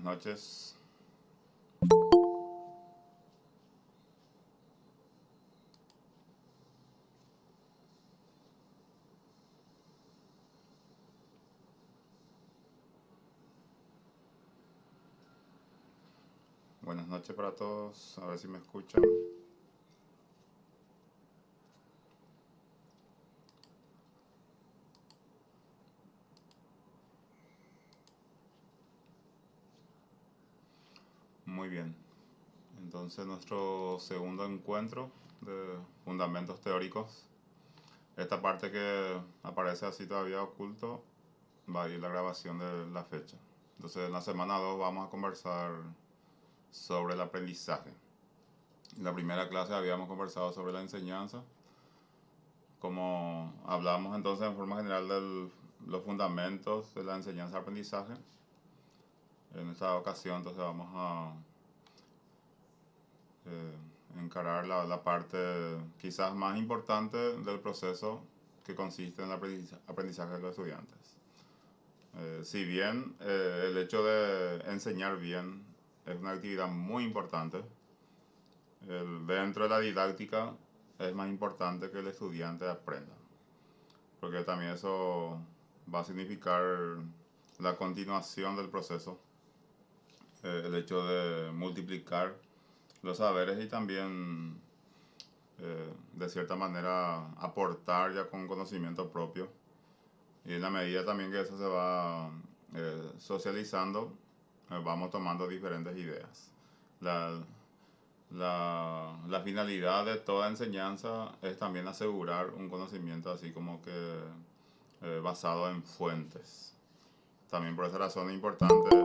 Buenas noches. Buenas noches para todos. A ver si me escuchan. Muy bien. Entonces nuestro segundo encuentro de fundamentos teóricos. Esta parte que aparece así todavía oculto va a ir la grabación de la fecha. Entonces en la semana 2 vamos a conversar sobre el aprendizaje. En la primera clase habíamos conversado sobre la enseñanza. Como hablamos entonces en forma general de los fundamentos de la enseñanza-aprendizaje, en esta ocasión entonces vamos a encarar la parte quizás más importante del proceso que consiste en el aprendizaje de los estudiantes. Si bien el hecho de enseñar bien es una actividad muy importante, dentro de la didáctica es más importante que el estudiante aprenda, porque también eso va a significar la continuación del proceso, el hecho de multiplicar los saberes y también de cierta manera aportar ya con conocimiento propio, y en la medida también que eso se va socializando, vamos tomando diferentes ideas. La finalidad de toda enseñanza es también asegurar un conocimiento así como que basado en fuentes. También por esa razón es importante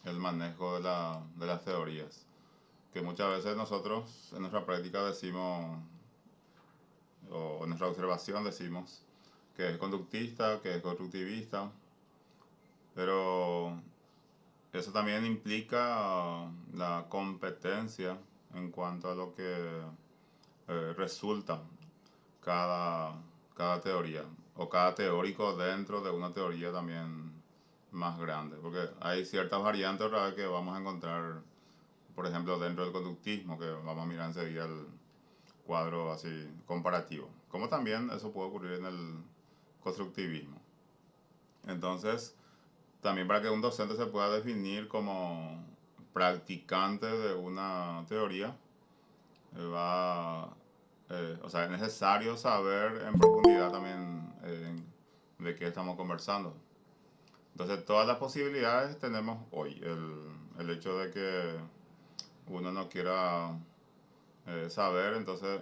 el manejo de las teorías, que muchas veces nosotros en nuestra práctica decimos, o en nuestra observación decimos, que es conductista, que es constructivista, pero eso también implica la competencia en cuanto a lo que resulta cada, cada teoría, o cada teórico dentro de una teoría también más grande, porque hay ciertas variantes otra vez que vamos a encontrar, por ejemplo, dentro del conductismo, que vamos a mirar enseguida el cuadro así comparativo, como también eso puede ocurrir en el constructivismo. Entonces, también para que un docente se pueda definir como practicante de una teoría, o sea, es necesario saber en profundidad también de qué estamos conversando. Entonces, todas las posibilidades tenemos hoy. El hecho de que uno no quiera saber, entonces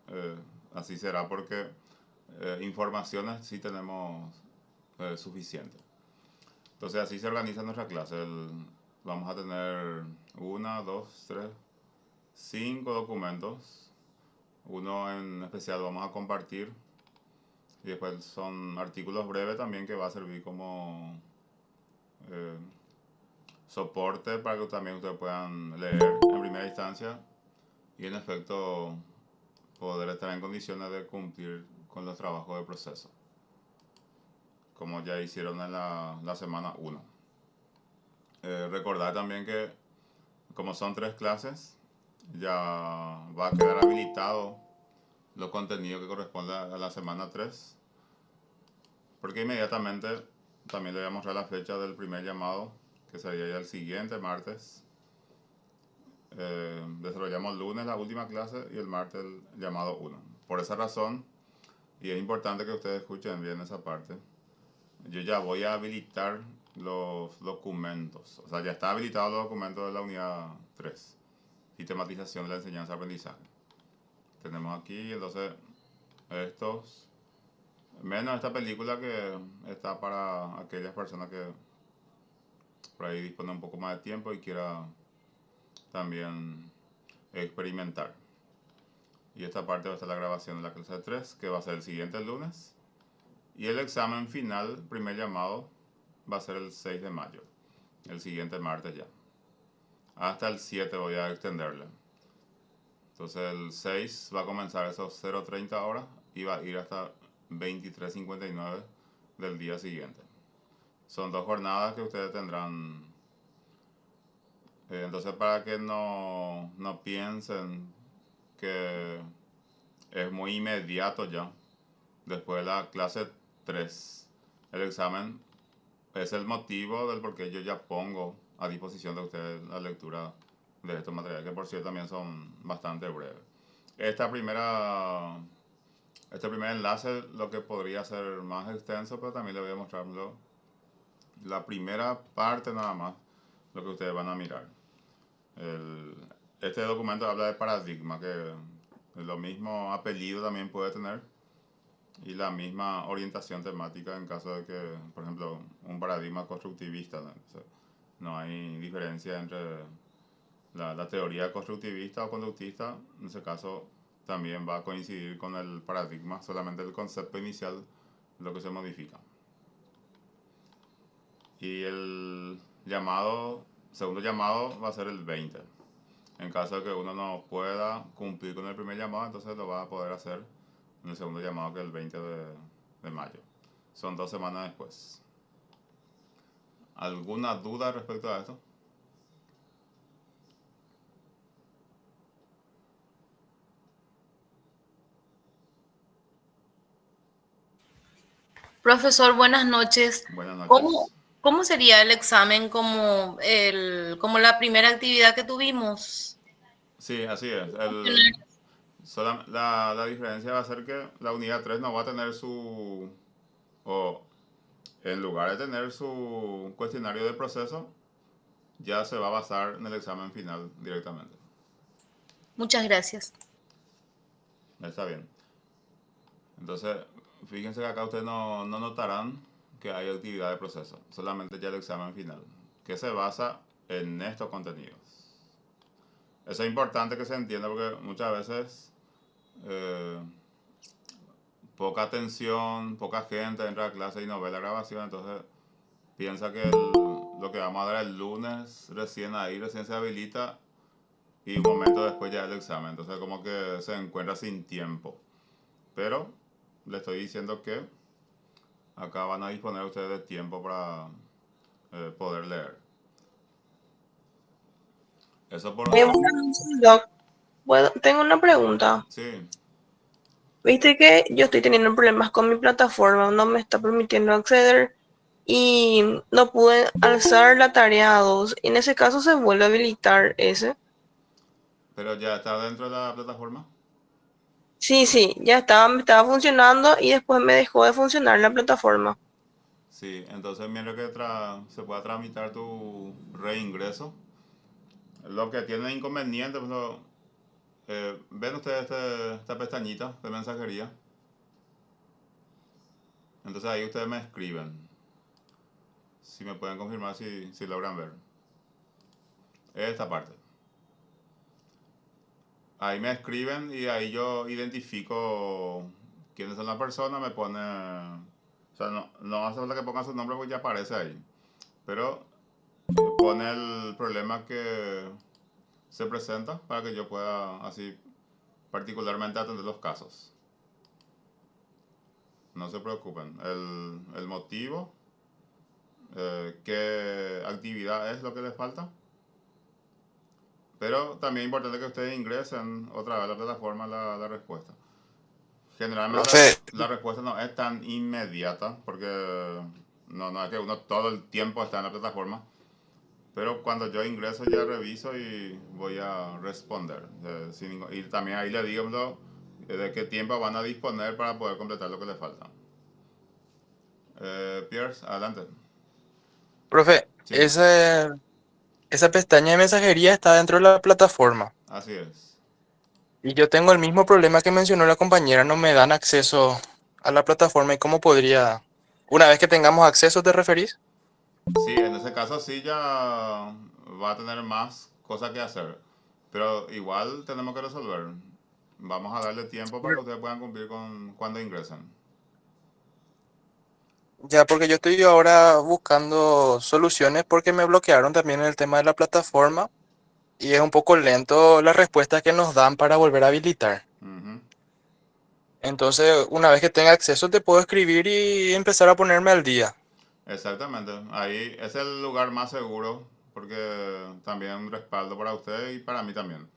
eh, así será porque informaciones sí tenemos suficiente. Entonces así se organiza nuestra clase. Vamos a tener una, dos, tres, cinco documentos. Uno en especial vamos a compartir. Y después son artículos breves también que va a servir como eh, soporte para que también ustedes puedan leer en primera instancia y en efecto poder estar en condiciones de cumplir con los trabajos de proceso, como ya hicieron en la semana 1. Recordar también que como son 3 clases, ya va a quedar habilitado los contenidos que corresponden a la semana 3, porque inmediatamente también le voy a mostrar la fecha del primer llamado, que sería ya el siguiente martes. Desarrollamos el lunes la última clase y el martes el llamado 1. Por esa razón, y es importante que ustedes escuchen bien esa parte, yo ya voy a habilitar los documentos. O sea, ya está habilitado los documentos de la unidad 3, sistematización de la enseñanza-aprendizaje. Tenemos aquí, entonces, estos, menos esta película que está para aquellas personas que por ahí disponen un poco más de tiempo y quiera también experimentar. Y esta parte va a ser la grabación de la clase 3, que va a ser el siguiente lunes. Y el examen final, primer llamado, va a ser el 6 de mayo, el siguiente martes ya. Hasta el 7 voy a extenderle. Entonces el 6 va a comenzar a esos 0:30 horas y va a ir hasta 23:59 del día siguiente. Son 2 jornadas que ustedes tendrán Entonces, para que no piensen que es muy inmediato ya, después de la clase 3 el examen es el motivo del por qué yo ya pongo a disposición de ustedes la lectura de estos materiales, que por cierto también son bastante breves. Esta primera, este primer enlace lo que podría ser más extenso, pero también le voy a mostrar la primera parte nada más, lo que ustedes van a mirar. El- este documento habla de paradigma, que lo mismo apellido también puede tener y la misma orientación temática en caso de que, por ejemplo, un paradigma constructivista, ¿no? O sea, no hay diferencia entre la teoría constructivista o conductista, en ese caso también va a coincidir con el paradigma, solamente el concepto inicial lo que se modifica. Y el segundo llamado va a ser el 20. En caso de que uno no pueda cumplir con el primer llamado, entonces lo va a poder hacer en el segundo llamado, que es el 20 de mayo. Son 2 semanas después. ¿Alguna duda respecto a esto? Profesor, buenas noches. Buenas ¿Cómo, noches. cómo sería el examen como la primera actividad que tuvimos? Sí, así es. Cuestionario. La diferencia va a ser que la unidad 3 no va a tener o en lugar de tener su cuestionario de proceso, ya se va a basar en el examen final directamente. Muchas gracias. Está bien. Entonces, fíjense que acá ustedes no notarán que hay actividad de proceso, solamente ya el examen final, que se basa en estos contenidos. Eso es importante que se entienda porque muchas veces eh, poca atención, poca gente entra a clase y no ve la grabación, entonces piensa que lo que vamos a dar el lunes recién se habilita y un momento después ya el examen, entonces como que se encuentra sin tiempo. Pero le estoy diciendo que acá van a disponer ustedes de tiempo para poder leer. Eso por un lado. Buenas noches, Doc. Tengo una pregunta. Sí, Viste que yo estoy teniendo problemas con mi plataforma, no me está permitiendo acceder y no pude alzar la tarea 2. En ese caso se vuelve a habilitar ese. pero ya está dentro de la plataforma. Sí, sí, ya estaba, me estaba funcionando y después me dejó de funcionar la plataforma. Sí, entonces mientras que se pueda tramitar tu reingreso, lo que tiene inconveniente, pues, ven ustedes esta pestañita de mensajería. Entonces ahí ustedes me escriben. Si me pueden confirmar si logran ver. Esta parte. Ahí me escriben y ahí yo identifico quiénes son las personas, me pone... O sea, no hace falta que pongan su nombre porque ya aparece ahí. Pero pone el problema que se presenta para que yo pueda así particularmente atender los casos. No se preocupen. El motivo, qué actividad es lo que les falta. Pero también es importante que ustedes ingresen otra vez a la plataforma la respuesta. Generalmente Profe, la respuesta no es tan inmediata porque no es que uno todo el tiempo está en la plataforma. Pero cuando yo ingreso ya reviso y voy a responder. Y también ahí le digo de qué tiempo van a disponer para poder completar lo que les falta. Pierce, adelante. profe, Sí, esa pestaña de mensajería está dentro de la plataforma. así es. Y yo tengo el mismo problema que mencionó la compañera, no me dan acceso a la plataforma. ¿Y cómo podría, una vez que tengamos acceso, te referís? Sí, en ese caso sí ya va a tener más cosas que hacer. Pero igual tenemos que resolver. Vamos a darle tiempo para que ustedes puedan cumplir con cuando ingresen. Ya, porque yo estoy ahora buscando soluciones porque me bloquearon también el tema de la plataforma y es un poco lento las respuestas que nos dan para volver a habilitar. Ujú. Entonces, una vez que tenga acceso, te puedo escribir y empezar a ponerme al día. Exactamente. Ahí es el lugar más seguro porque también un respaldo para usted y para mí también.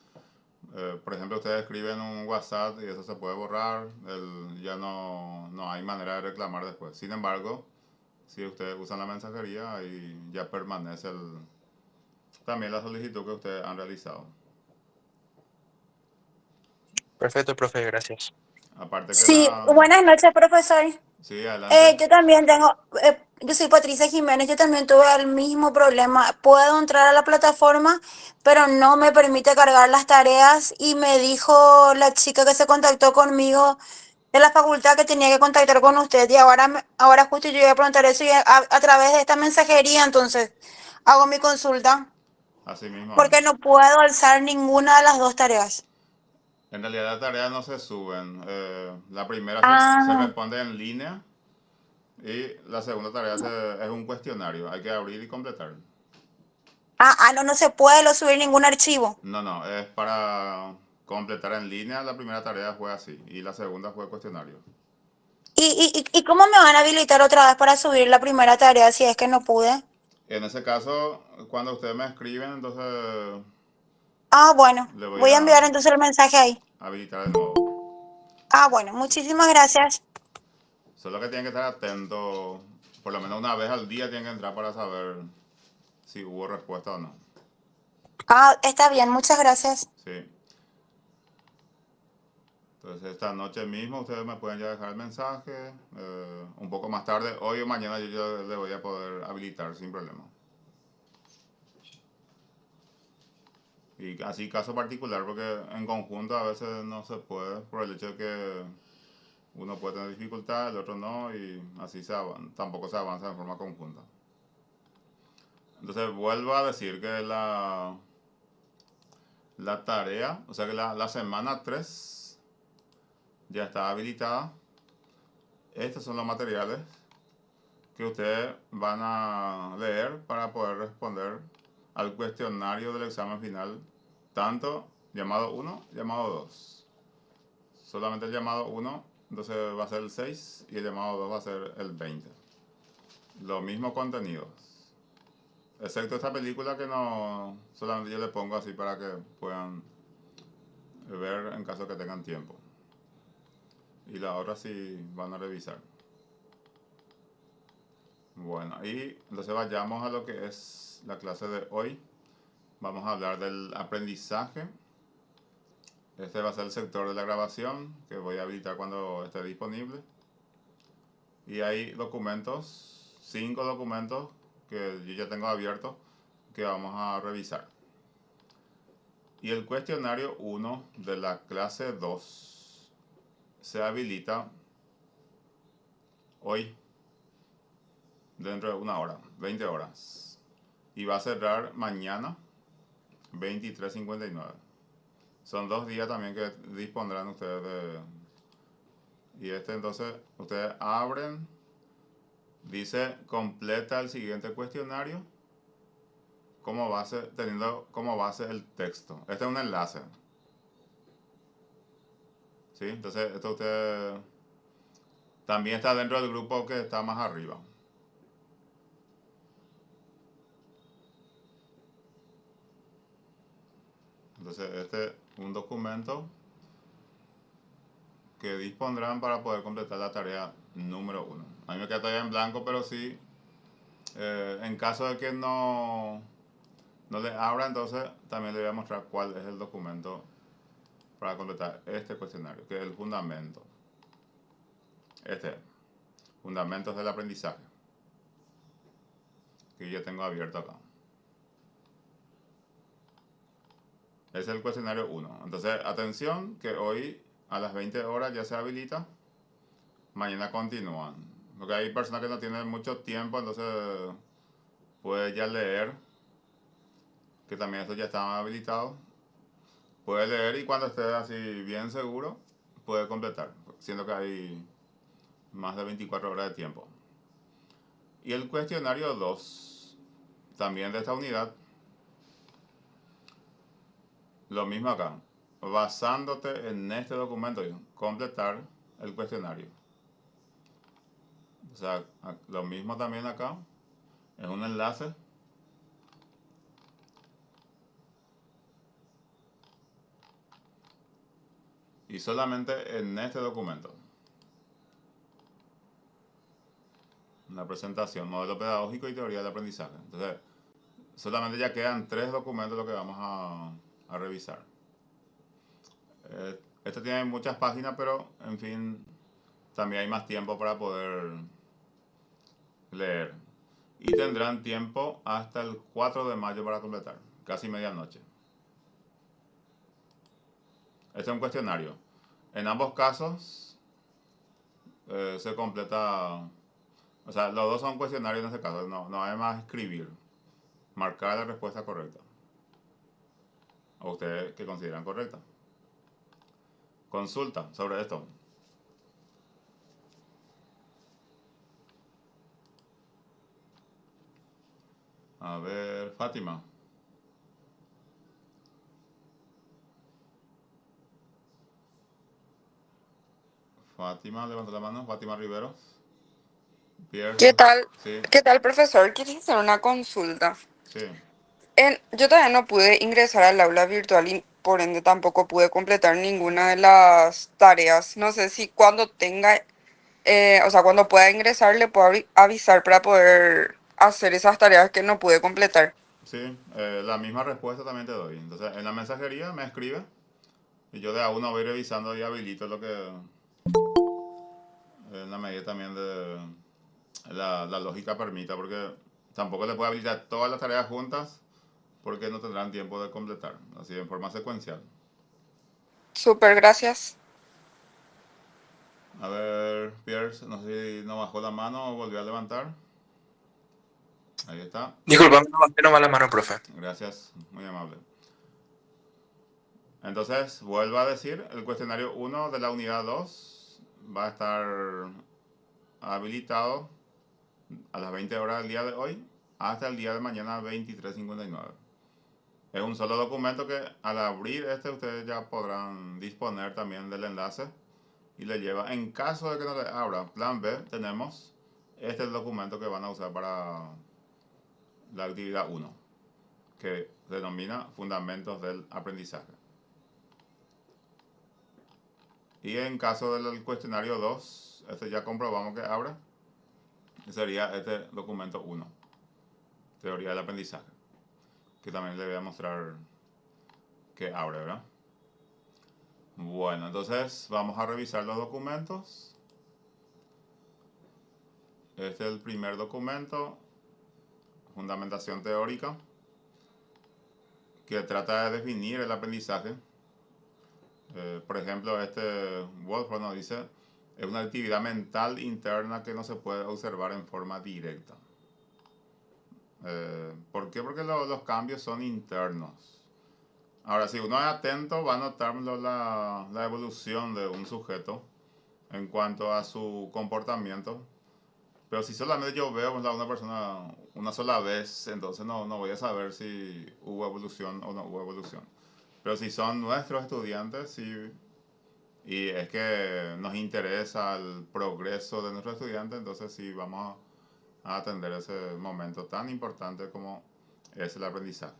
Por ejemplo, ustedes escriben un WhatsApp y eso se puede borrar, ya no hay manera de reclamar después. Sin embargo, si ustedes usan la mensajería, ahí ya permanece también la solicitud que ustedes han realizado. Perfecto, profe, gracias. Aparte que Sí, buenas noches, profesor. Sí, adelante. Yo también tengo, yo soy Patricia Jiménez, yo también tuve el mismo problema. Puedo entrar a la plataforma, pero no me permite cargar las tareas y me dijo la chica que se contactó conmigo de la facultad que tenía que contactar con usted y ahora, ahora justo yo iba a preguntar eso y a través de esta mensajería entonces hago mi consulta Así mismo es. porque no puedo alzar ninguna de las dos tareas. En realidad las tareas no se suben. La primera se Ah, responde en línea y la segunda tarea es un cuestionario. Hay que abrir y completar. no, no se puede subir ningún archivo. No, es para completar en línea. La primera tarea fue así y la segunda fue cuestionario. ¿Y cómo me van a habilitar otra vez para subir la primera tarea si es que no pude? En ese caso, cuando ustedes me escriben, entonces Bueno, le voy voy a a enviar entonces el mensaje ahí. habilitar de nuevo. Bueno, muchísimas gracias. Solo que tienen que estar atentos, por lo menos una vez al día tienen que entrar para saber si hubo respuesta o no. Está bien, muchas gracias. Sí. Entonces esta noche mismo ustedes me pueden ya dejar el mensaje. Un poco más tarde, hoy o mañana yo ya le voy a poder habilitar sin problema. Y así caso particular, porque en conjunto a veces no se puede por el hecho de que uno puede tener dificultad, el otro no, y así tampoco se avanza de forma conjunta. Entonces vuelvo a decir que la tarea, o sea que la semana 3 ya está habilitada. Estos son los materiales que ustedes van a leer para poder responder al cuestionario del examen final, tanto llamado 1, llamado 2. Solamente el llamado 1, entonces va a ser el 6 y el llamado 2 va a ser el 20. Los mismos contenidos. Excepto esta película que no, solamente yo le pongo así para que puedan ver en caso que tengan tiempo. Y la otra sí van a revisar. Bueno, y entonces vayamos a lo que es la clase de hoy. Vamos a hablar del aprendizaje. Este va a ser el sector de la grabación que voy a habilitar cuando esté disponible. Y hay documentos, 5 documentos que yo ya tengo abiertos que vamos a revisar. Y el cuestionario 1 de la clase 2 se habilita hoy, dentro de una hora, 20 horas. Y va a cerrar mañana, 23:59. Son 2 días también que dispondrán ustedes de... Y entonces, ustedes abren, dice, completa el siguiente cuestionario como base, teniendo como base el texto. Este es un enlace. ¿Sí? Entonces, esto usted también está dentro del grupo que está más arriba. Entonces, este es un documento que dispondrán para poder completar la tarea número 1. A mí me queda todavía en blanco, pero sí, en caso de que no le abra, entonces también le voy a mostrar cuál es el documento para completar este cuestionario, que es el fundamento. Fundamentos del aprendizaje, que yo tengo abierto acá. Es el cuestionario 1. Entonces, atención, que hoy a las 20 horas ya se habilita. Mañana continúan. Porque hay personas que no tienen mucho tiempo, entonces puede ya leer, que también esto ya está habilitado. Puede leer y cuando esté así bien seguro, puede completar, siendo que hay más de 24 horas de tiempo. Y el cuestionario 2, también de esta unidad, lo mismo acá, basándote en este documento, completar el cuestionario. O sea, lo mismo también acá, es un enlace y solamente en este documento. Una presentación, modelo pedagógico y teoría del aprendizaje. Entonces, solamente ya quedan 3 documentos los que vamos a revisar. Esto tiene muchas páginas, pero en fin, también hay más tiempo para poder leer. Y tendrán tiempo hasta el 4 de mayo para completar, casi medianoche. Este es un cuestionario. En ambos casos se completa, o sea, los dos son cuestionarios en este caso, no hay más escribir, marcar la respuesta correcta. ¿O ustedes que consideran correcta? Consulta sobre esto. A ver, Fátima. Fátima, levanta la mano. Fátima Riveros. Pierre. ¿Qué tal? Sí, ¿Qué tal, profesor? Quisiera hacer una consulta. sí, Yo todavía no pude ingresar al aula virtual y por ende tampoco pude completar ninguna de las tareas. No sé si cuando tenga, o sea, cuando pueda ingresar le puedo avisar para poder hacer esas tareas que no pude completar. sí. La misma respuesta también te doy. Entonces, en la mensajería me escribe y yo de a uno voy revisando y habilito lo que, en la medida también de la lógica permita, porque tampoco le puedo habilitar todas las tareas juntas porque no tendrán tiempo de completar, así en forma secuencial. Súper, gracias. A ver, Pierce, no sé si no bajó la mano o volvió a levantar. Ahí está. Disculpame, no bajé nomás la mano, profe. Gracias, muy amable. Entonces, vuelvo a decir, el cuestionario 1 de la unidad 2 va a estar habilitado a las 20 horas del día de hoy hasta el día de mañana 23:59. Es un solo documento que al abrir ustedes ya podrán disponer también del enlace y le lleva. En caso de que no le abra plan B, tenemos este documento que van a usar para la actividad 1, que se denomina Fundamentos del Aprendizaje. Y en caso del cuestionario 2, este ya comprobamos que abra, sería este documento 1, Teoría del Aprendizaje, que también le voy a mostrar que abre, ¿verdad? Bueno, entonces vamos a revisar los documentos. Este es el primer documento, Fundamentación Teórica, que trata de definir el aprendizaje. Por ejemplo, Wolfram nos dice, es una actividad mental interna que no se puede observar en forma directa. ¿Por qué? Porque los cambios son internos. Ahora, si uno es atento, va a notar la evolución de un sujeto en cuanto a su comportamiento. Pero si solamente yo veo a una persona una sola vez, entonces no voy a saber si hubo evolución o no hubo evolución. Pero si son nuestros estudiantes, sí, y es que nos interesa el progreso de nuestros estudiantes, entonces sí vamos a atender ese momento tan importante como es el aprendizaje.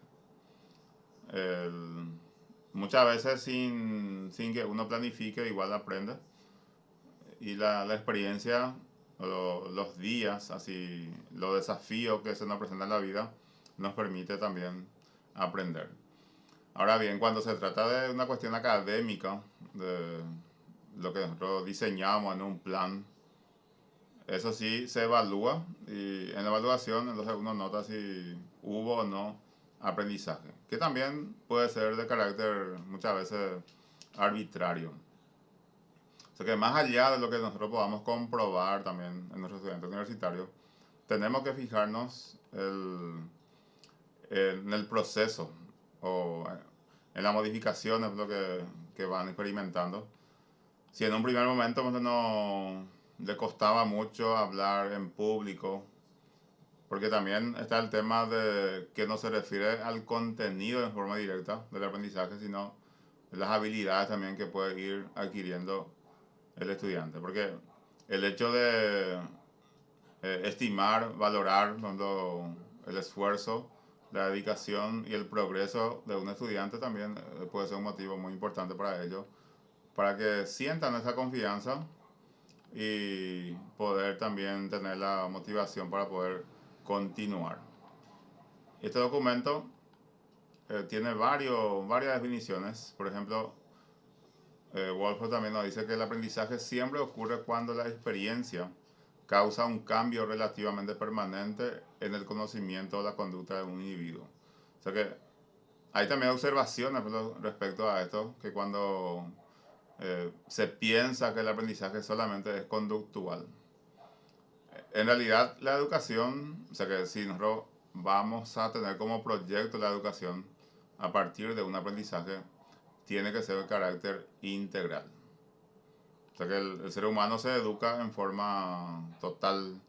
Muchas veces sin que uno planifique, igual aprende. Y la experiencia, los días, así, los desafíos que se nos presentan en la vida, nos permite también aprender. Ahora bien, cuando se trata de una cuestión académica, de lo que nosotros diseñamos en un plan, eso sí se evalúa y en la evaluación entonces uno nota si hubo o no aprendizaje, que también puede ser de carácter muchas veces arbitrario. O sea que más allá de lo que nosotros podamos comprobar también en nuestros estudiantes universitarios, tenemos que fijarnos en el proceso o en las modificaciones lo que van experimentando. Si en un primer momento no le costaba mucho hablar en público, porque también está el tema de que no se refiere al contenido en forma directa del aprendizaje, sino las habilidades también que puede ir adquiriendo el estudiante. Porque el hecho de estimar, valorar el esfuerzo, la dedicación y el progreso de un estudiante también puede ser un motivo muy importante para ellos para que sientan esa confianza y poder también tener la motivación para poder continuar. Este documento tiene varias definiciones. Por ejemplo, Wolfram también nos dice que el aprendizaje siempre ocurre cuando la experiencia causa un cambio relativamente permanente en el conocimiento o la conducta de un individuo. O sea que hay también observaciones respecto a esto, que cuando se piensa que el aprendizaje solamente es conductual. En realidad la educación, o sea que si nosotros vamos a tener como proyecto la educación a partir de un aprendizaje, tiene que ser de carácter integral. O sea que el ser humano se educa en forma total.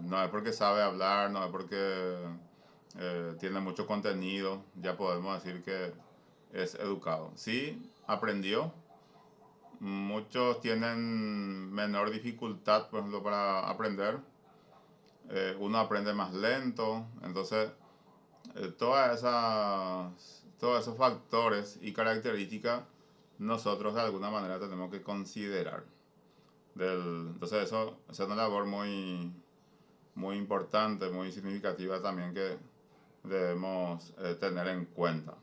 No es porque sabe hablar, no es porque tiene mucho contenido, ya podemos decir que es educado. Sí, aprendió. Muchos tienen menor dificultad, por ejemplo, para aprender. Uno aprende más lento. Entonces, todos esos factores y características nosotros de alguna manera tenemos que considerar. Entonces, eso es una labor muy importante, muy significativa también que debemos tener en cuenta.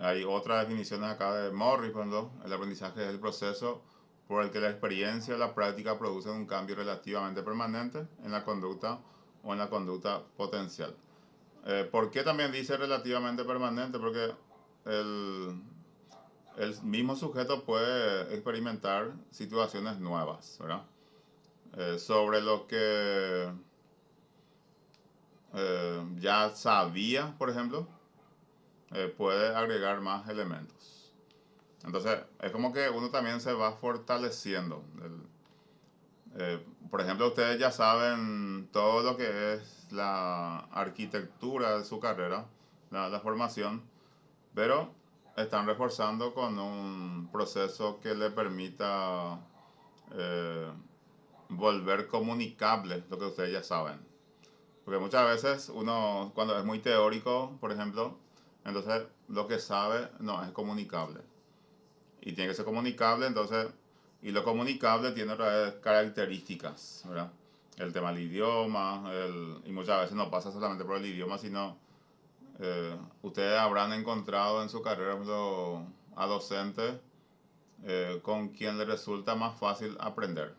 Hay otras definiciones acá de Morris, cuando el aprendizaje es el proceso por el que la experiencia o la práctica producen un cambio relativamente permanente en la conducta o en la conducta potencial. ¿Por qué también dice relativamente permanente? Porque el, el mismo sujeto puede experimentar situaciones nuevas, ¿verdad? Sobre lo que ya sabía, por ejemplo, puede agregar más elementos. Entonces, es como que uno también se va fortaleciendo. Por ejemplo, ustedes ya saben todo lo que es la arquitectura de su carrera, la formación, pero están reforzando con un proceso que le permita eh, volver comunicable lo que ustedes ya saben. Porque muchas veces uno, cuando es muy teórico, por ejemplo, entonces lo que sabe no es comunicable. Y tiene que ser comunicable, entonces, y lo comunicable tiene otras características, ¿verdad? El tema del idioma, y muchas veces no pasa solamente por el idioma, sino ustedes habrán encontrado en su carrera a docentes con quien les resulta más fácil aprender.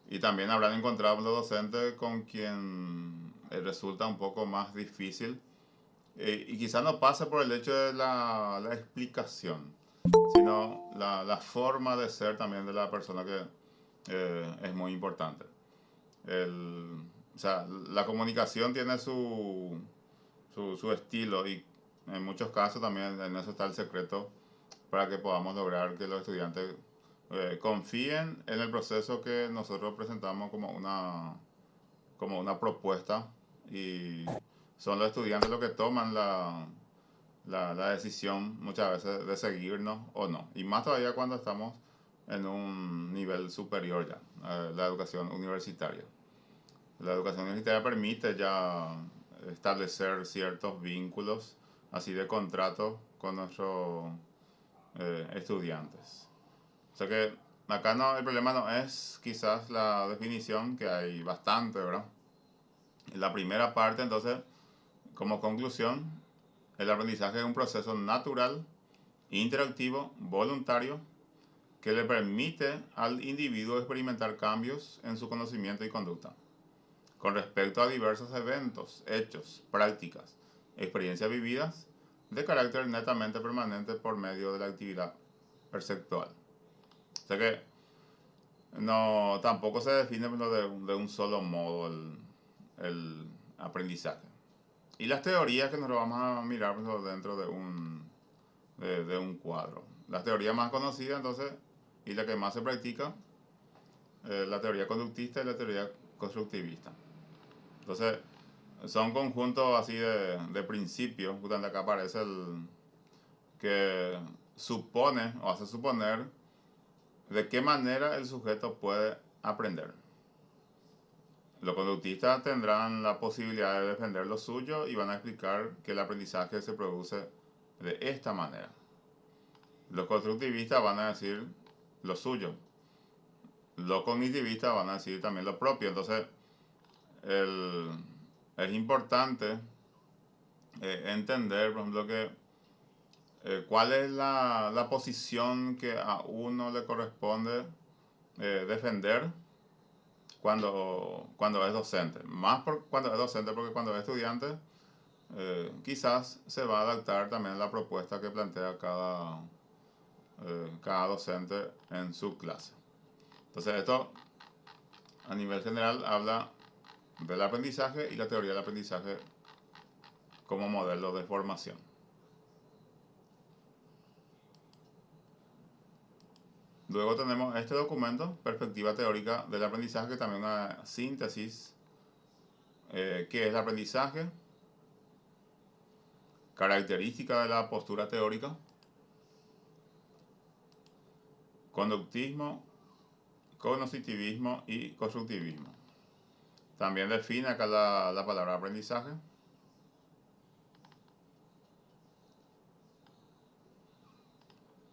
Y también habrán encontrado los docentes con quien resulta un poco más difícil. Y quizás no pase por el hecho de la explicación, sino la forma de ser también de la persona que es muy importante. O sea, la comunicación tiene su estilo y en muchos casos también en eso está el secreto para que podamos lograr que los estudiantes confíen en el proceso que nosotros presentamos como una propuesta y son los estudiantes los que toman la decisión muchas veces de seguirnos o no. Y más todavía cuando estamos en un nivel superior ya, la educación universitaria. La educación universitaria permite ya establecer ciertos vínculos así de contrato con nuestros estudiantes. O sea que acá no, el problema no es quizás la definición, que hay bastante, ¿verdad? En la primera parte, entonces, como conclusión, el aprendizaje es un proceso natural, interactivo, voluntario, que le permite al individuo experimentar cambios en su conocimiento y conducta con respecto a diversos eventos, hechos, prácticas, experiencias vividas de carácter netamente permanente por medio de la actividad perceptual. O sea que no, tampoco se define de un solo modo el aprendizaje. Y las teorías que nos vamos a mirar dentro de un cuadro. Las teorías más conocidas, entonces, y la que más se practica, la teoría conductista y la teoría constructivista. Entonces, son conjuntos así de principios, donde acá aparece el que supone o hace suponer de qué manera el sujeto puede aprender. Los conductistas tendrán la posibilidad de defender lo suyo y van a explicar que el aprendizaje se produce de esta manera. Los constructivistas van a decir lo suyo. Los cognitivistas van a decir también lo propio. Entonces, es importante entender, por ejemplo, que cuál es la posición que a uno le corresponde defender cuando es docente. Más cuando es docente, porque cuando es estudiante, quizás se va a adaptar también a la propuesta que plantea cada docente en su clase. Entonces, esto a nivel general habla del aprendizaje y la teoría del aprendizaje como modelo de formación. Luego tenemos este documento, Perspectiva Teórica del Aprendizaje, que también una síntesis, que es el aprendizaje, características de la postura teórica, conductismo, cognitivismo y constructivismo. También define acá la palabra aprendizaje.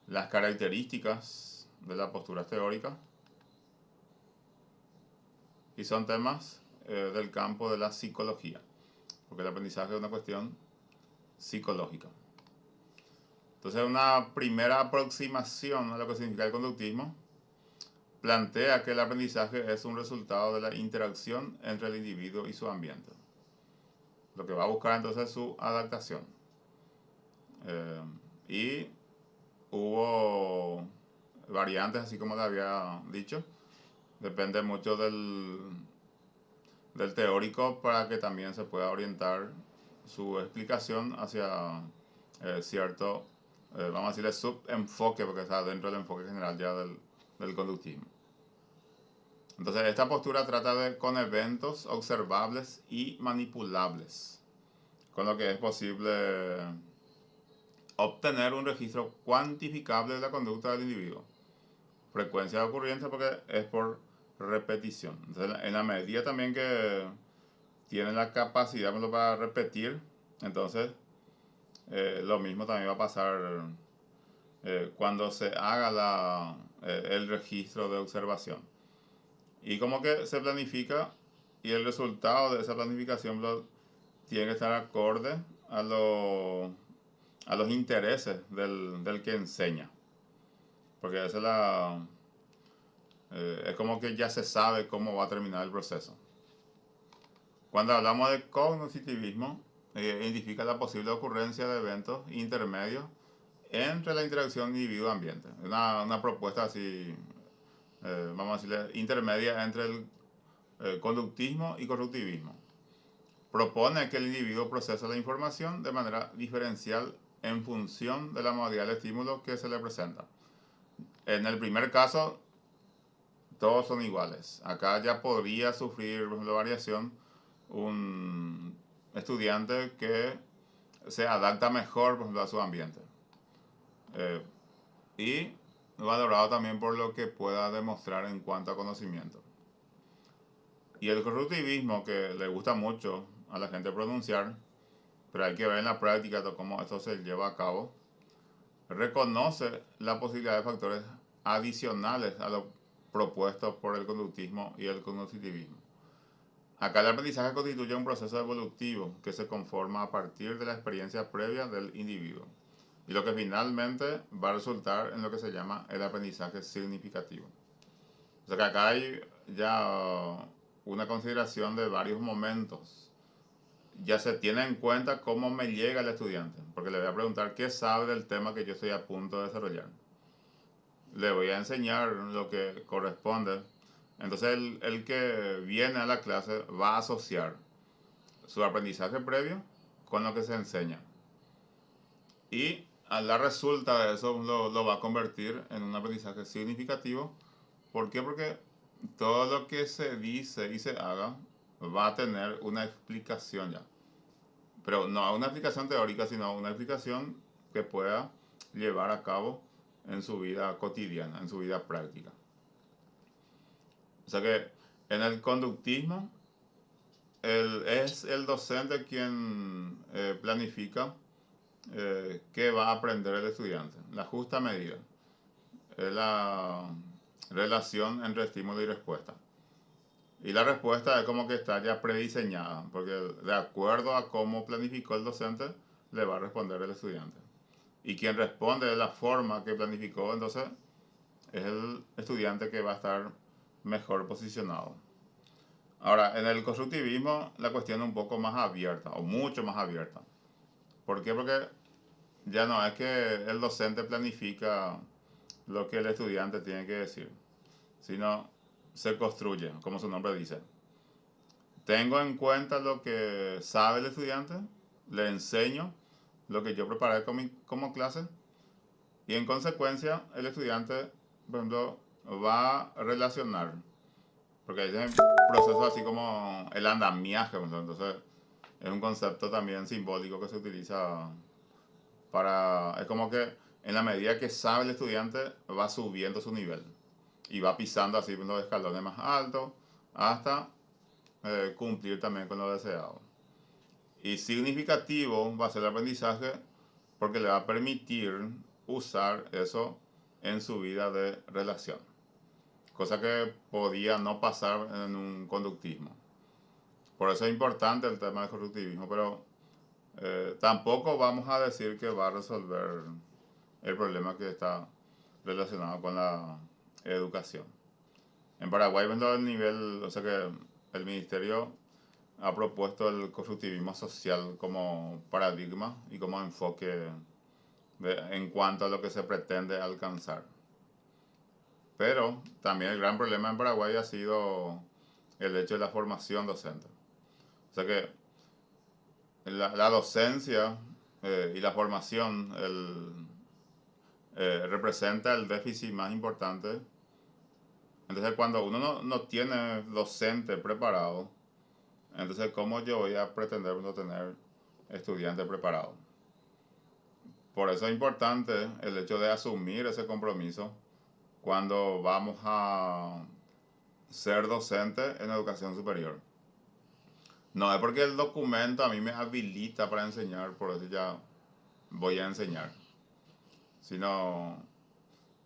Las características de la postura teórica. Y son temas del campo de la psicología, porque el aprendizaje es una cuestión psicológica. Entonces, una primera aproximación a lo que significa el conductismo plantea que el aprendizaje es un resultado de la interacción entre el individuo y su ambiente. Lo que va a buscar entonces es su adaptación. Y hubo variantes, así como le había dicho. Depende mucho del teórico para que también se pueda orientar su explicación hacia cierto, vamos a decirle, subenfoque, porque está dentro del enfoque general ya del conductismo. Entonces, esta postura trata con eventos observables y manipulables, con lo que es posible obtener un registro cuantificable de la conducta del individuo. Frecuencia de ocurrencia, porque es por repetición. Entonces, en la medida también que tiene la capacidad para repetir, entonces lo mismo también va a pasar cuando se haga el registro de observación. Y como que se planifica y el resultado de esa planificación tiene que estar acorde a los intereses del que enseña. Porque esa es como que ya se sabe cómo va a terminar el proceso. Cuando hablamos de cognitivismo, identifica la posible ocurrencia de eventos intermedios entre la interacción individuo-ambiente. Una propuesta así, vamos a decirle, intermedia entre el conductismo y constructivismo. Propone que el individuo procesa la información de manera diferencial en función de la modalidad del estímulo que se le presenta. En el primer caso, todos son iguales. Acá ya podría sufrir, por ejemplo, variación un estudiante que se adapta mejor, por ejemplo, a su ambiente. Y valorado también por lo que pueda demostrar en cuanto a conocimiento. Y el constructivismo, que le gusta mucho a la gente pronunciar, pero hay que ver en la práctica cómo esto se lleva a cabo, reconoce la posibilidad de factores adicionales a lo propuesto por el conductismo y el cognitivismo. Acá el aprendizaje constituye un proceso evolutivo que se conforma a partir de la experiencia previa del individuo y lo que finalmente va a resultar en lo que se llama el aprendizaje significativo. O sea que acá hay ya una consideración de varios momentos. Ya se tiene en cuenta cómo me llega el estudiante, porque le voy a preguntar qué sabe del tema que yo estoy a punto de desarrollar. Le voy a enseñar lo que corresponde. Entonces el que viene a la clase va a asociar su aprendizaje previo con lo que se enseña. Y a la resulta de eso lo va a convertir en un aprendizaje significativo. ¿Por qué? Porque todo lo que se dice y se haga va a tener una explicación ya. Pero no una explicación teórica, sino una explicación que pueda llevar a cabo en su vida cotidiana, en su vida práctica. O sea que en el conductismo es el docente quien planifica qué va a aprender el estudiante. La justa medida es la relación entre estímulo y respuesta. Y la respuesta es como que está ya prediseñada, porque de acuerdo a cómo planificó el docente, le va a responder el estudiante. Y quien responde de la forma que planificó, entonces, es el estudiante que va a estar mejor posicionado. Ahora, en el constructivismo la cuestión es un poco más abierta, o mucho más abierta. ¿Por qué? Porque ya no es que el docente planifica lo que el estudiante tiene que decir, sino se construye, como su nombre dice. Tengo en cuenta lo que sabe el estudiante, le enseño lo que yo preparé como clase y en consecuencia el estudiante, por ejemplo, va a relacionar, porque hay procesos así como el andamiaje, entonces es un concepto también simbólico que se utiliza para, es como que en la medida que sabe el estudiante va subiendo su nivel y va pisando así los escalones más altos hasta cumplir también con lo deseado. Y significativo va a ser el aprendizaje porque le va a permitir usar eso en su vida de relación, cosa que podía no pasar en un conductismo. Por eso es importante el tema del conductivismo, pero tampoco vamos a decir que va a resolver el problema que está relacionado con la educación. En Paraguay, viendo el nivel, o sea que el ministerio ha propuesto el constructivismo social como paradigma y como enfoque en cuanto a lo que se pretende alcanzar. Pero también el gran problema en Paraguay ha sido el hecho de la formación docente. O sea que la docencia y la formación representa el déficit más importante. Entonces cuando uno no tiene docente preparado, entonces ¿cómo yo voy a pretender no tener estudiantes preparados? Por eso es importante el hecho de asumir ese compromiso cuando vamos a ser docentes en educación superior. No es porque el documento a mí me habilita para enseñar, por eso ya voy a enseñar, sino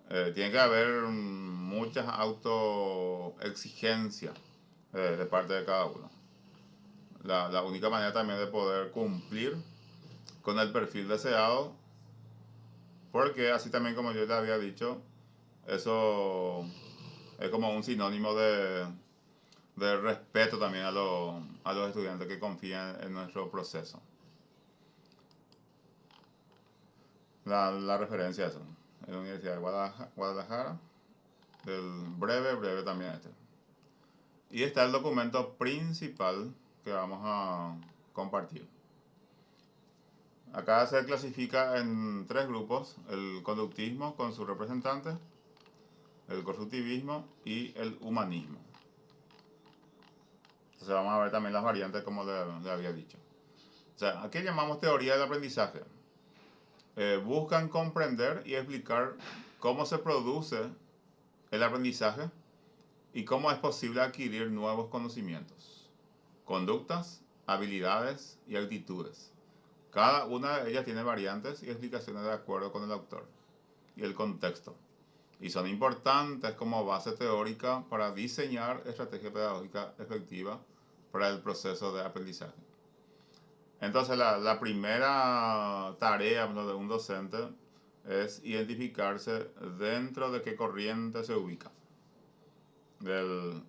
tiene que haber muchas autoexigencias de parte de cada uno. La única manera también de poder cumplir con el perfil deseado, porque así también como yo le había dicho, eso es como un sinónimo de respeto también a los estudiantes que confían en nuestro proceso. La referencia a eso, en la Universidad de Guadalajara, del breve también este. Y está el documento principal que vamos a compartir. Acá se clasifica en 3 grupos: el conductismo con sus representantes, el constructivismo y el humanismo. Entonces vamos a ver también las variantes como le había dicho. O sea, ¿a qué llamamos teoría del aprendizaje? Buscan comprender y explicar cómo se produce el aprendizaje y cómo es posible adquirir nuevos conocimientos, conductas, habilidades y actitudes. Cada una de ellas tiene variantes y explicaciones de acuerdo con el autor y el contexto, y son importantes como base teórica para diseñar estrategia pedagógica efectiva para el proceso de aprendizaje. Entonces la primera tarea de un docente es identificarse dentro de qué corriente se ubica.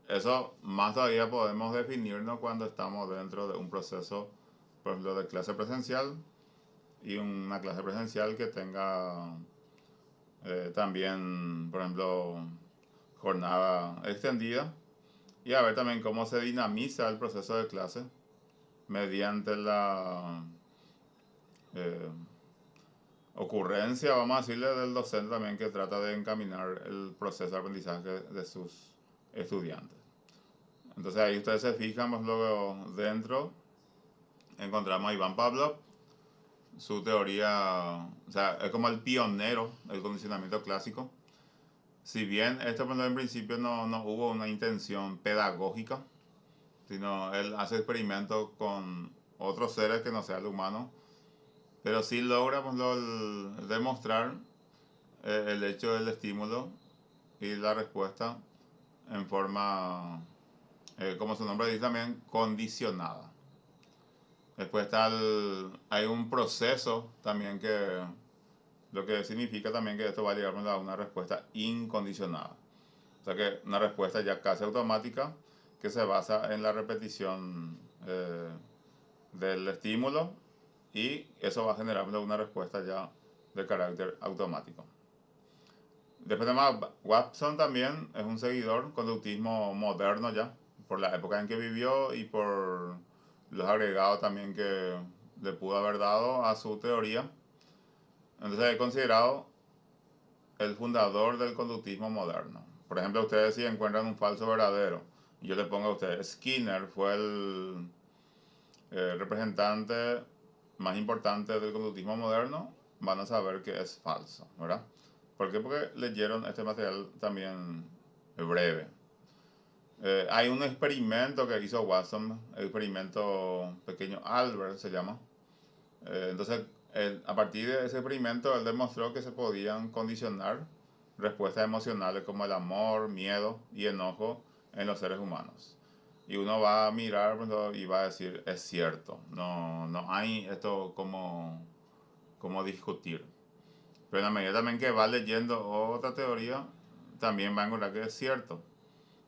Eso más todavía podemos definirnos cuando estamos dentro de un proceso, por ejemplo, de clase presencial y una clase presencial que tenga también, por ejemplo, jornada extendida, y a ver también cómo se dinamiza el proceso de clase mediante la ocurrencia, vamos a decirle, del docente también, que trata de encaminar el proceso de aprendizaje de sus estudiantes. Entonces ahí ustedes se fijan, pues luego dentro encontramos a Iván Pavlov, su teoría, o sea, es como el pionero del condicionamiento clásico. Si bien esto en principio no hubo una intención pedagógica, sino él hace experimentos con otros seres que no sea el humano, pero sí logra pues, demostrar el hecho del estímulo y la respuesta en forma, como su nombre dice también, condicionada. Después hay un proceso también que lo que significa también que esto va a llegar a una respuesta incondicionada. O sea que una respuesta ya casi automática que se basa en la repetición del estímulo y eso va a generar una respuesta ya de carácter automático. Después además, Watson también es un seguidor conductismo moderno ya, por la época en que vivió y por los agregados también que le pudo haber dado a su teoría. Entonces es considerado el fundador del conductismo moderno. Por ejemplo, ustedes si encuentran un falso verdadero, yo le pongo a ustedes, Skinner fue el representante más importante del conductismo moderno, van a saber que es falso, ¿verdad? ¿Por qué? Porque leyeron este material también breve. Hay un experimento que hizo Watson, el experimento pequeño Albert se llama. Entonces, a partir de ese experimento, él demostró que se podían condicionar respuestas emocionales como el amor, miedo y enojo en los seres humanos. Y uno va a mirar y va a decir, es cierto, no hay esto como discutir. Pero en la medida también que va leyendo otra teoría, también va a encontrar que es cierto.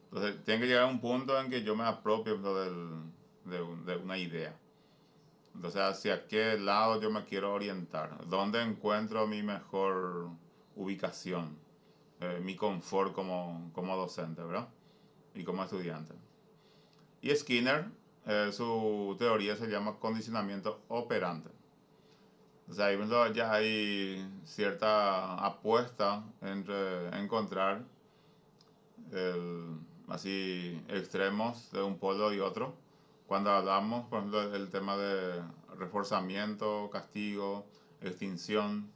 Entonces, tiene que llegar a un punto en que yo me apropio de una idea. Entonces, hacia qué lado yo me quiero orientar. ¿Dónde encuentro mi mejor ubicación? Mi confort como docente, ¿verdad? Y como estudiante. Y Skinner, su teoría se llama condicionamiento operante. O sea, ahí ya hay cierta apuesta entre encontrar así extremos de un polo y otro. Cuando hablamos, por ejemplo, del tema de reforzamiento, castigo, extinción,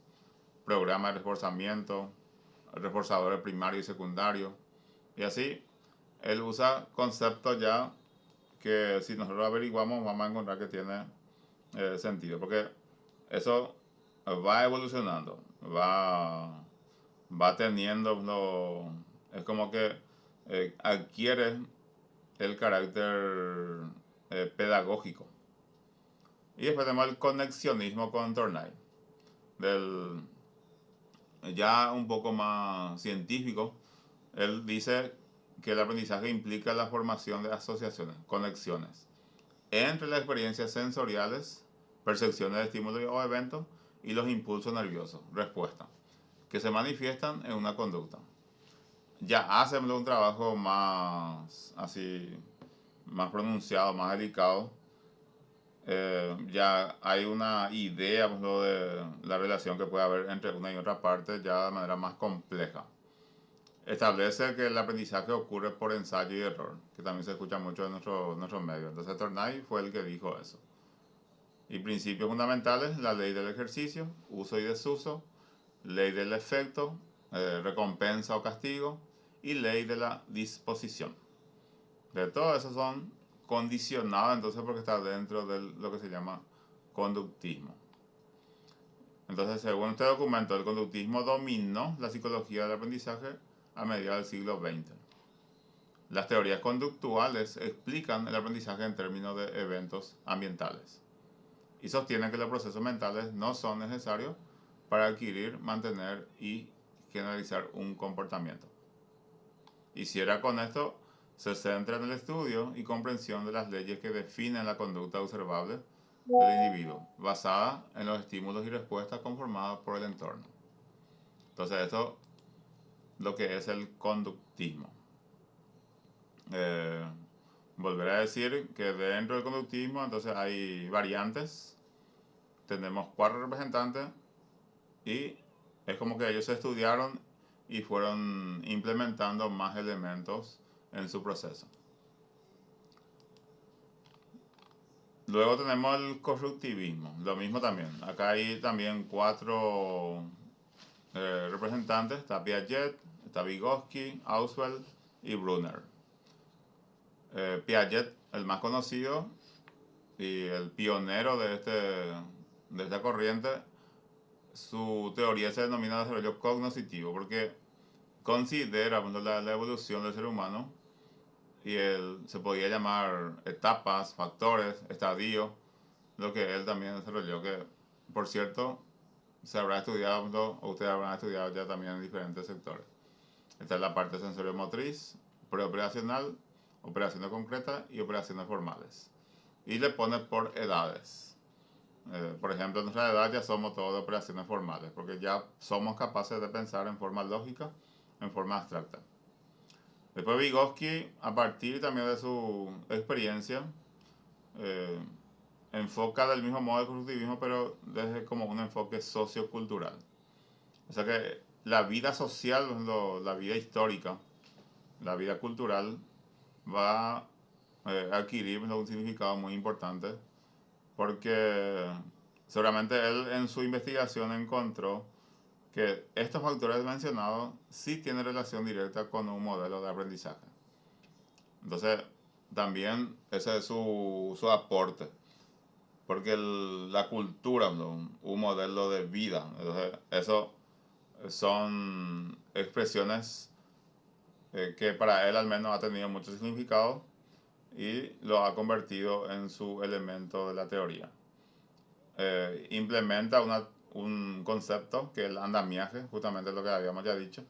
programa de reforzamiento, reforzadores primarios y secundarios. Y así, él usa conceptos ya que si nosotros averiguamos vamos a encontrar que tiene sentido. Porque eso va evolucionando, va teniendo, es como que adquiere el carácter pedagógico. Y después tenemos el conexionismo con Tornay, ya un poco más científico. Él dice que el aprendizaje implica la formación de asociaciones, conexiones, entre las experiencias sensoriales, percepciones de estímulos o eventos y los impulsos nerviosos, respuesta, que se manifiestan en una conducta. Ya hacen un trabajo más así, más pronunciado, más delicado. Ya hay una idea pues, de la relación que puede haber entre una y otra parte ya de manera más compleja. Establece que el aprendizaje ocurre por ensayo y error, que también se escucha mucho en nuestros medios. Entonces Tornay fue el que dijo eso. Y principios fundamentales, la ley del ejercicio, uso y desuso, ley del efecto, recompensa o castigo, y ley de la disposición. De todo eso son condicionados entonces porque está dentro de lo que se llama conductismo. Entonces, según este documento, el conductismo dominó la psicología del aprendizaje a mediados del siglo XX. Las teorías conductuales explican el aprendizaje en términos de eventos ambientales y sostienen que los procesos mentales no son necesarios para adquirir, mantener y generalizar un comportamiento. Y si era con esto, se centra en el estudio y comprensión de las leyes que definen la conducta observable del individuo, basada en los estímulos y respuestas conformadas por el entorno. Entonces, esto es lo que es el conductismo. Volveré a decir que dentro del conductismo, entonces hay variantes. Tenemos 4 representantes y es como que ellos estudiaron y fueron implementando más elementos en su proceso. Luego tenemos el constructivismo, lo mismo también. Acá hay también 4 representantes, está Piaget, está Vygotsky, Auswell y Brunner. Piaget el más conocido y el pionero de esta corriente, su teoría se denomina desarrollo cognoscitivo porque considera bueno, la evolución del ser humano y se podía llamar etapas, factores, estadios, lo que él también desarrolló, que por cierto se habrá estudiado o ustedes habrán estudiado ya también en diferentes sectores. Esta es la parte sensorio-motriz, preoperacional, operaciones concretas y operaciones formales. Y le pone por edades. Por ejemplo, en nuestra edad ya somos todos de operaciones formales, porque ya somos capaces de pensar en forma lógica, en forma abstracta. Después Vygotsky, a partir también de su experiencia, enfoca del mismo modo el constructivismo, pero desde como un enfoque sociocultural. O sea que la vida social, la vida histórica, la vida cultural, va a adquirir un significado muy importante, porque seguramente él en su investigación encontró que estos factores mencionados sí tienen relación directa con un modelo de aprendizaje. Entonces, también ese es su aporte, porque la cultura, ¿no? Un modelo de vida, entonces eso son expresiones que para él al menos ha tenido mucho significado y lo ha convertido en su elemento de la teoría. Implementa un concepto que es el andamiaje, justamente lo que habíamos ya dicho.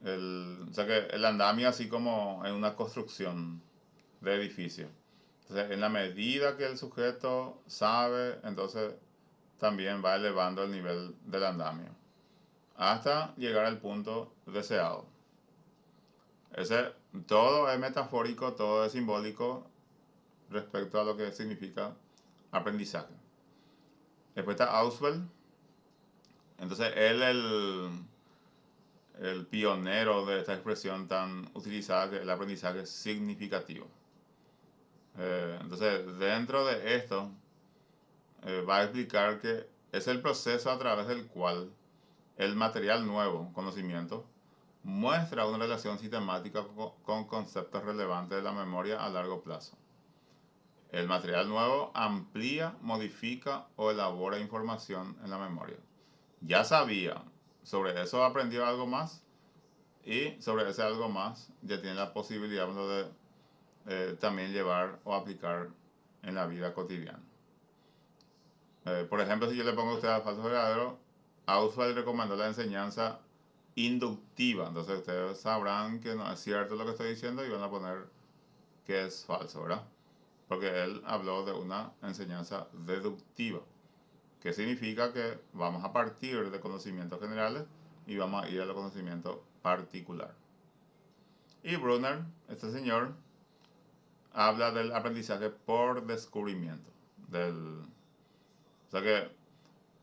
O sea que el andamio así como en una construcción de edificio. Entonces, en la medida que el sujeto sabe, entonces también va elevando el nivel del andamio hasta llegar al punto deseado. Todo es metafórico, todo es simbólico respecto a lo que significa aprendizaje. Después está Auswell. Entonces, él el pionero de esta expresión tan utilizada que es el aprendizaje significativo. Entonces, dentro de esto, va a explicar que es el proceso a través del cual el material nuevo, conocimiento, muestra una relación sistemática con conceptos relevantes de la memoria a largo plazo. El material nuevo amplía, modifica o elabora información en la memoria. Ya sabía, sobre eso aprendió algo más y sobre ese algo más ya tiene la posibilidad de también llevar o aplicar en la vida cotidiana. Por ejemplo, si yo le pongo a usted a falso verdadero, Auswald recomendó la enseñanza inductiva. Entonces ustedes sabrán que no es cierto lo que estoy diciendo y van a poner que es falso, ¿verdad? Porque él habló de una enseñanza deductiva, que significa que vamos a partir de conocimientos generales y vamos a ir a los conocimientos particulares. Y Brunner, este señor, habla del aprendizaje por descubrimiento. O sea que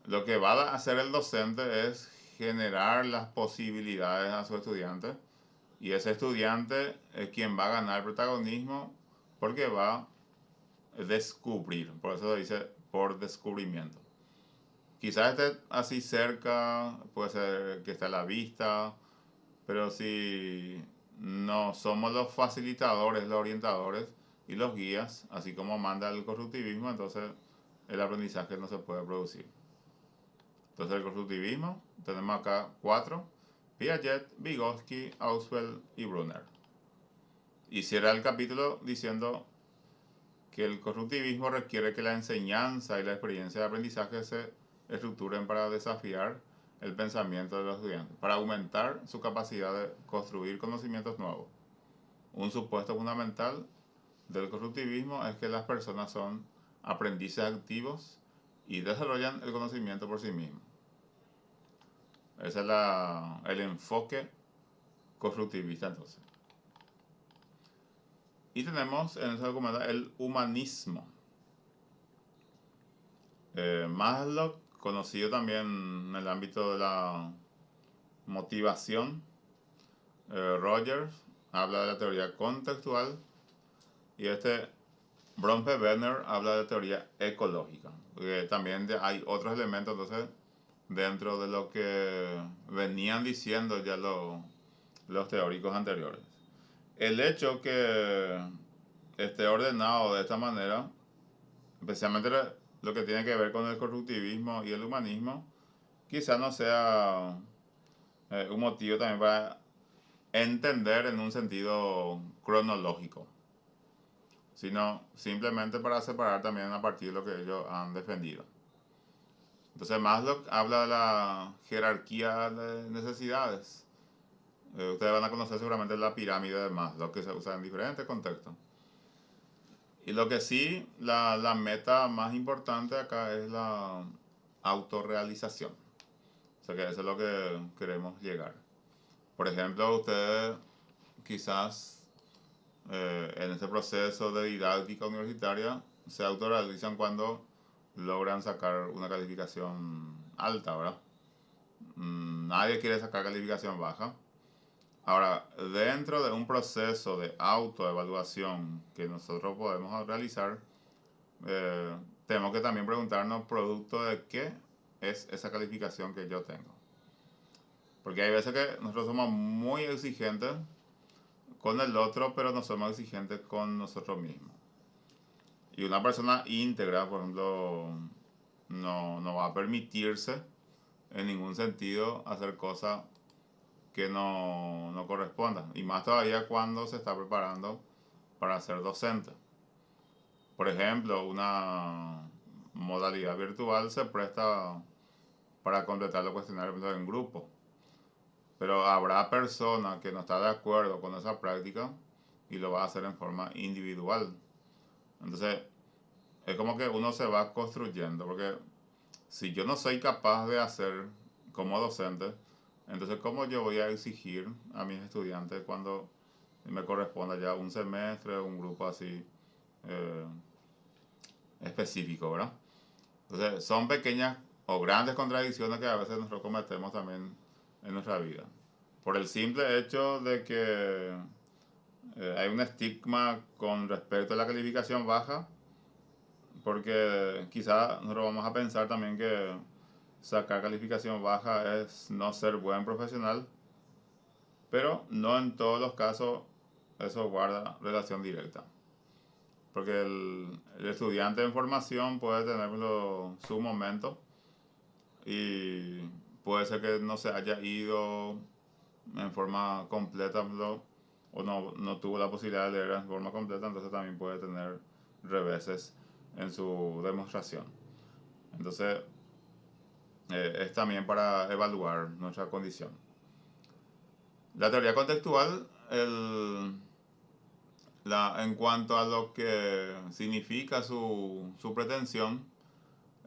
lo que va a hacer el docente es generar las posibilidades a su estudiante y ese estudiante es quien va a ganar protagonismo porque va a descubrir, por eso dice por descubrimiento. Quizás esté así cerca, puede ser que esté a la vista, pero si no somos los facilitadores, los orientadores y los guías, así como manda el constructivismo, entonces el aprendizaje no se puede producir. Entonces el constructivismo, tenemos acá 4, Piaget, Vygotsky, Auswell y Brunner. Y cierra el capítulo diciendo que el constructivismo requiere que la enseñanza y la experiencia de aprendizaje se estructuren para desafiar el pensamiento de los estudiantes, para aumentar su capacidad de construir conocimientos nuevos. Un supuesto fundamental del constructivismo es que las personas son aprendices activos y desarrollan el conocimiento por sí mismos. Ese es el enfoque constructivista entonces. Y tenemos en ese documento el humanismo. Maslow, conocido también en el ámbito de la motivación. Rogers habla de la teoría contextual y Bronfenbrenner habla de teoría ecológica, porque también hay otros elementos entonces dentro de lo que venían diciendo ya los teóricos anteriores. El hecho que esté ordenado de esta manera, especialmente lo que tiene que ver con el constructivismo y el humanismo, quizá no sea un motivo también para entender en un sentido cronológico, sino simplemente para separar también a partir de lo que ellos han defendido. Entonces Maslow habla de la jerarquía de necesidades. Ustedes van a conocer seguramente la pirámide de Maslow, que se usa en diferentes contextos. Y lo que sí, la meta más importante acá es la autorrealización. O sea que eso es lo que queremos llegar. Por ejemplo, ustedes quizás en este proceso de didáctica universitaria se autorrealizan cuando logran sacar una calificación alta, ¿verdad? Nadie quiere sacar calificación baja. Ahora, dentro de un proceso de autoevaluación que nosotros podemos realizar, tenemos que también preguntarnos producto de qué es esa calificación que yo tengo. Porque hay veces que nosotros somos muy exigentes con el otro, pero no somos exigentes con nosotros mismos. Y una persona íntegra, por ejemplo, no va a permitirse en ningún sentido hacer cosas que no correspondan. Y más todavía cuando se está preparando para ser docente. Por ejemplo, una modalidad virtual se presta para completar los cuestionarios en grupo. Pero habrá personas que no están de acuerdo con esa práctica y lo va a hacer en forma individual. Entonces, es como que uno se va construyendo, porque si yo no soy capaz de hacer como docente, entonces ¿cómo yo voy a exigir a mis estudiantes cuando me corresponda ya un semestre, un grupo así eh, específico, ¿verdad? Entonces, son pequeñas o grandes contradicciones que a veces nosotros cometemos también en nuestra vida. Por el simple hecho de que hay un estigma con respecto a la calificación baja, porque quizá nosotros vamos a pensar también que sacar calificación baja es no ser buen profesional, pero no en todos los casos eso guarda relación directa. Porque el estudiante en formación puede tener su momento y puede ser que no se haya ido en forma completa o no tuvo la posibilidad de leer en forma completa, entonces también puede tener reveses en su demostración. Entonces, es también para evaluar nuestra condición. La teoría contextual, en cuanto a lo que significa su pretensión,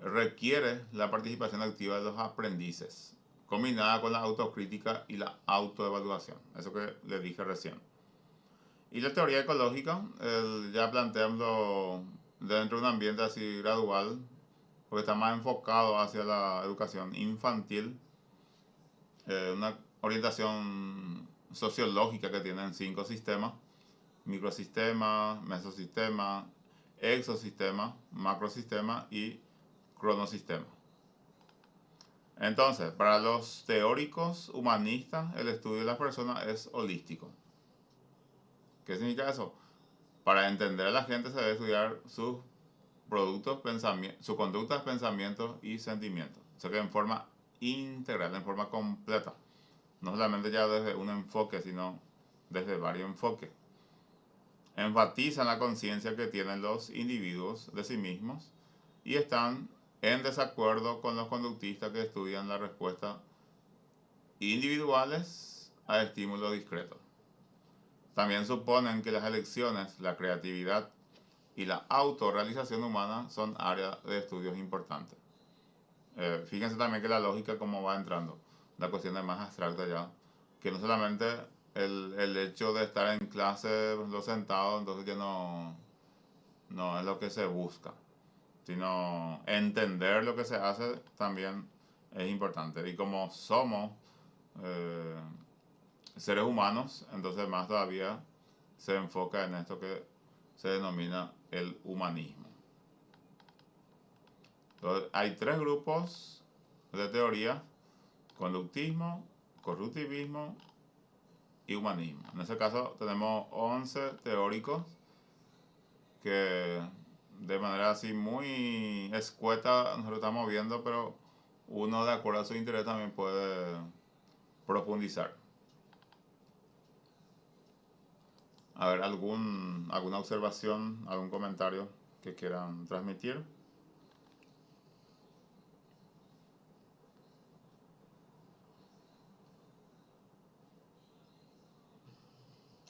requiere la participación activa de los aprendices, combinada con la autocrítica y la autoevaluación, eso que les dije recién. Y la teoría ecológica, ya planteando dentro de un ambiente así gradual, porque está más enfocado hacia la educación infantil, una orientación sociológica que tienen 5 sistemas: microsistema, mesosistema, exosistema, macrosistema y cronosistema. Entonces, para los teóricos humanistas, el estudio de las personas es holístico. ¿Qué significa eso? Para entender a la gente se debe estudiar sus productos, sus conductas, pensamientos y sentimientos. O sea que en forma integral, en forma completa. No solamente ya desde un enfoque, sino desde varios enfoques. Enfatizan la conciencia que tienen los individuos de sí mismos y están en desacuerdo con los conductistas que estudian las respuestas individuales a estímulos discretos. También suponen que las elecciones, la creatividad y la autorrealización humana son áreas de estudios importantes. Fíjense también que la lógica como va entrando, la cuestión es más abstracta ya, que no solamente el hecho de estar en clase lo sentado, entonces ya no es lo que se busca, sino entender lo que se hace también es importante. Y como somos eh, seres humanos, entonces más todavía se enfoca en esto que se denomina el humanismo. Entonces, hay 3 grupos de teoría: conductismo, constructivismo y humanismo. En ese caso tenemos 11 teóricos que de manera así muy escueta nosotros estamos viendo, pero uno de acuerdo a su interés también puede profundizar. A ver, alguna observación, algún comentario que quieran transmitir.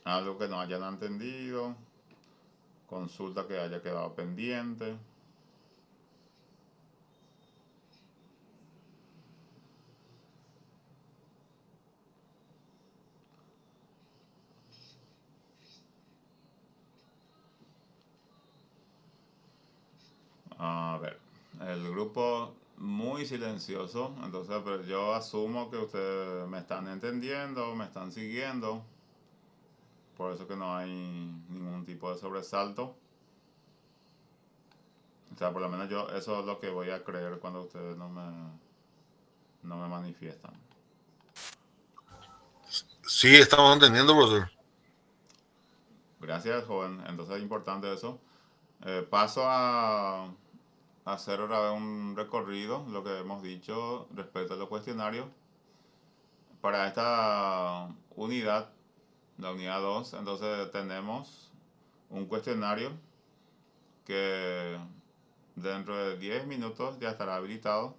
Algo que no hayan entendido, consulta que haya quedado pendiente. A ver, el grupo muy silencioso, entonces pero yo asumo que ustedes me están entendiendo, me están siguiendo, por eso que no hay ningún tipo de sobresalto. O sea, por lo menos yo eso es lo que voy a creer cuando ustedes no me manifiestan. Sí, estamos entendiendo, profesor. Gracias, joven. Entonces es importante eso. Paso a hacer otra vez un recorrido, lo que hemos dicho respecto a los cuestionarios. Para esta unidad, la unidad 2, entonces tenemos un cuestionario que dentro de 10 minutos ya estará habilitado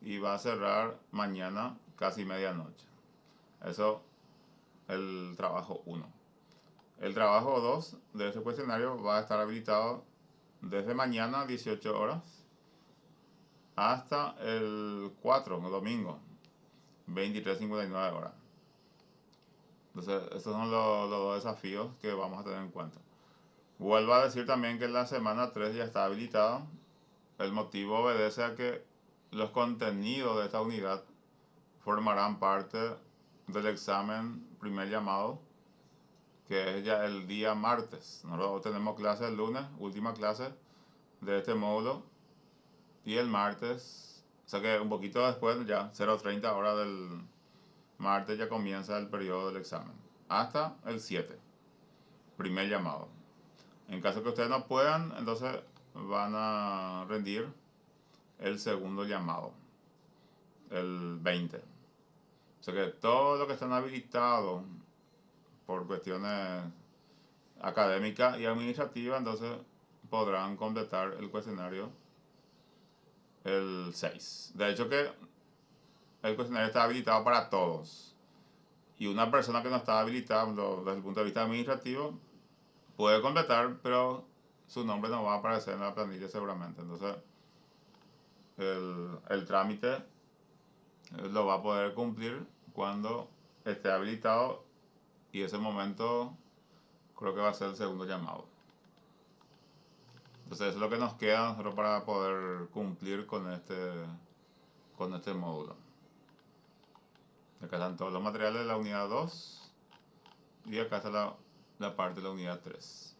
y va a cerrar mañana casi medianoche. Eso el trabajo 1. El trabajo 2 de ese cuestionario va a estar habilitado desde mañana 18 horas hasta el 4, el domingo, 23:59 horas. Entonces, estos son los dos desafíos que vamos a tener en cuenta. Vuelvo a decir también que la semana 3 ya está habilitada. El motivo obedece a que los contenidos de esta unidad formarán parte del examen primer llamado, que es ya el día martes. Nosotros tenemos clase el lunes, última clase de este módulo, y el martes, o sea que un poquito después, ya 0:30 horas del martes, ya comienza el periodo del examen, hasta el 7, primer llamado. En caso que ustedes no puedan, entonces van a rendir el segundo llamado, el 20. O sea que todo lo que están habilitados por cuestiones académicas y administrativas, entonces podrán completar el cuestionario el 6. De hecho que el cuestionario está habilitado para todos. Y una persona que no está habilitada desde el punto de vista administrativo puede completar, pero su nombre no va a aparecer en la planilla seguramente. Entonces, el trámite lo va a poder cumplir cuando esté habilitado, y ese momento creo que va a ser el segundo llamado. Entonces, eso es lo que nos queda a nosotros para poder cumplir con este módulo. Acá están todos los materiales de la unidad 2 y acá está la parte de la unidad 3.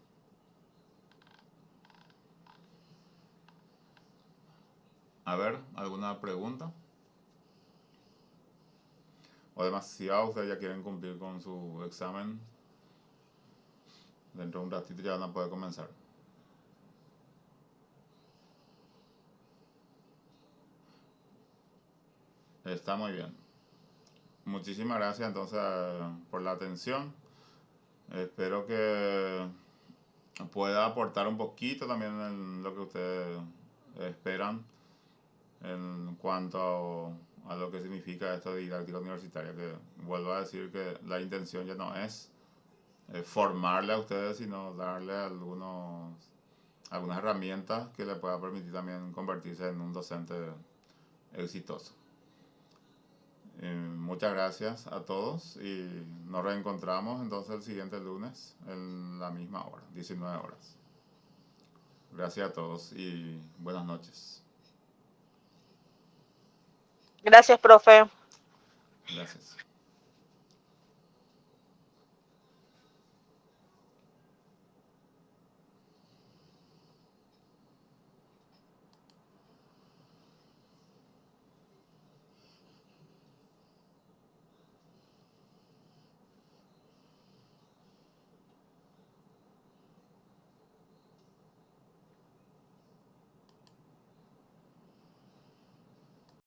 A ver, ¿alguna pregunta? O demasiado ustedes ya quieren cumplir con su examen. Dentro de un ratito ya van a poder comenzar. Está muy bien. Muchísimas gracias entonces por la atención. Espero que pueda aportar un poquito también en lo que ustedes esperan en cuanto a lo que significa esto de didáctica universitaria, que vuelvo a decir que la intención ya no es formarle a ustedes, sino darle algunas herramientas que le pueda permitir también convertirse en un docente exitoso. Muchas gracias a todos y nos reencontramos entonces el siguiente lunes en la misma hora, 19 horas. Gracias a todos y buenas noches. Gracias, profe. Gracias.